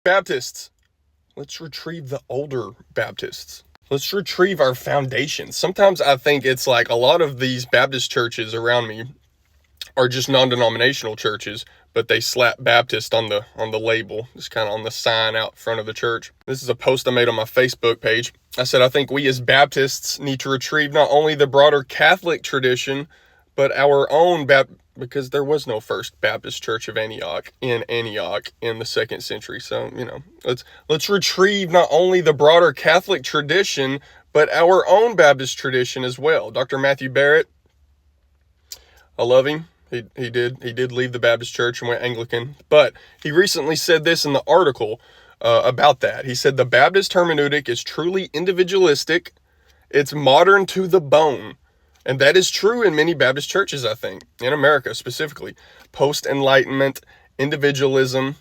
Baptists, let's retrieve the older Baptists. Let's retrieve our foundations. Sometimes I think it's like a lot of these Baptist churches around me are just non-denominational churches, but they slap Baptist on the label, just kind of on the sign out front of the church. This is a post I made on my Facebook page. I said, I think we as Baptists need to retrieve not only the broader Catholic tradition, but our own because there was no first Baptist church of Antioch in the 2nd century. So, let's retrieve not only the broader Catholic tradition, but our own Baptist tradition as well. Dr. Matthew Barrett, I love him. He did leave the Baptist church and went Anglican, but he recently said this in the article about that. He said, the Baptist hermeneutic is truly individualistic. It's modern to the bone. And that is true in many Baptist churches, I think, in America specifically. Post-Enlightenment, individualism,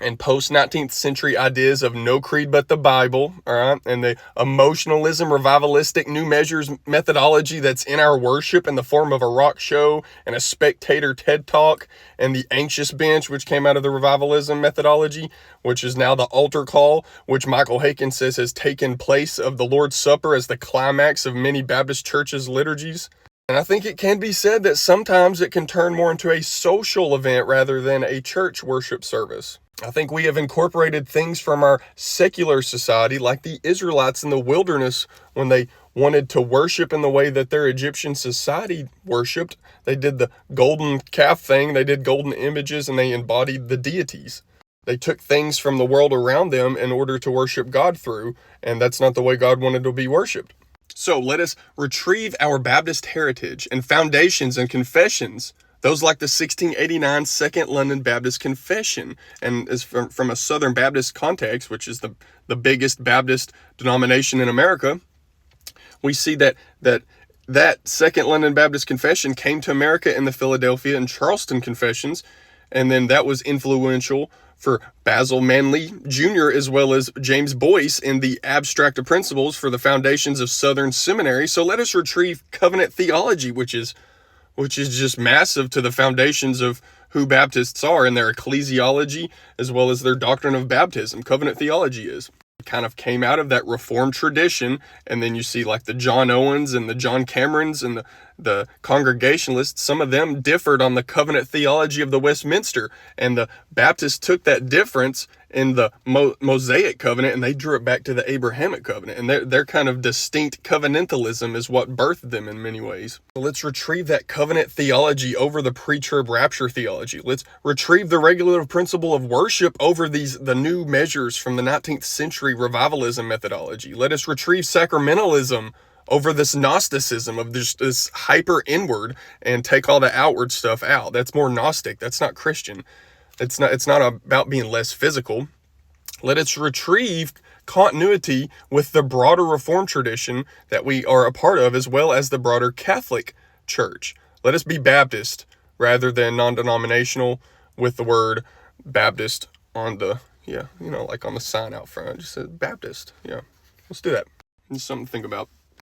and post-19th century ideas of no creed but the Bible, all right, and the emotionalism, revivalistic new measures methodology that's in our worship in the form of a rock show and a spectator TED Talk, and the anxious bench, which came out of the revivalism methodology, which is now the altar call, which Michael Haykin says has taken place of the Lord's Supper as the climax of many Baptist churches' liturgies. And I think it can be said that sometimes it can turn more into a social event rather than a church worship service. I think we have incorporated things from our secular society, like the Israelites in the wilderness when they wanted to worship in the way that their Egyptian society worshiped. They did the golden calf thing, they did golden images, and they embodied the deities. They took things from the world around them in order to worship God through, and that's not the way God wanted to be worshiped. So let us retrieve our Baptist heritage and foundations and confessions, those like the 1689 Second London Baptist Confession, and is from a Southern Baptist context, which is the biggest Baptist denomination in America. We see that Second London Baptist Confession came to America in the Philadelphia and Charleston Confessions, and then that was influential for Basil Manley Jr. as well as James Boyce in the Abstract of Principles for the Foundations of Southern Seminary. So let us retrieve covenant theology, which is just massive to the foundations of who Baptists are in their ecclesiology as well as their doctrine of baptism. Covenant theology is. It kind of came out of that Reformed tradition, and then you see like the John Owens and the John Camerons and the Congregationalists. Some of them differed on the covenant theology of the Westminster, and the Baptists took that difference in the Mosaic covenant and they drew it back to the Abrahamic covenant, and their kind of distinct covenantalism is what birthed them in many ways. So let's retrieve that covenant theology over the pre-trib rapture theology. Let's retrieve the regulative principle of worship over the new measures from the 19th century revivalism methodology. Let us retrieve sacramentalism over this Gnosticism of this hyper inward and take all the outward stuff out. That's more Gnostic. That's not Christian. It's not about being less physical. Let us retrieve continuity with the broader Reformed tradition that we are a part of, as well as the broader Catholic Church. Let us be Baptist rather than non-denominational, with the word Baptist on the, like on the sign out front. It just says Baptist. Yeah, let's do that. It's something to think about.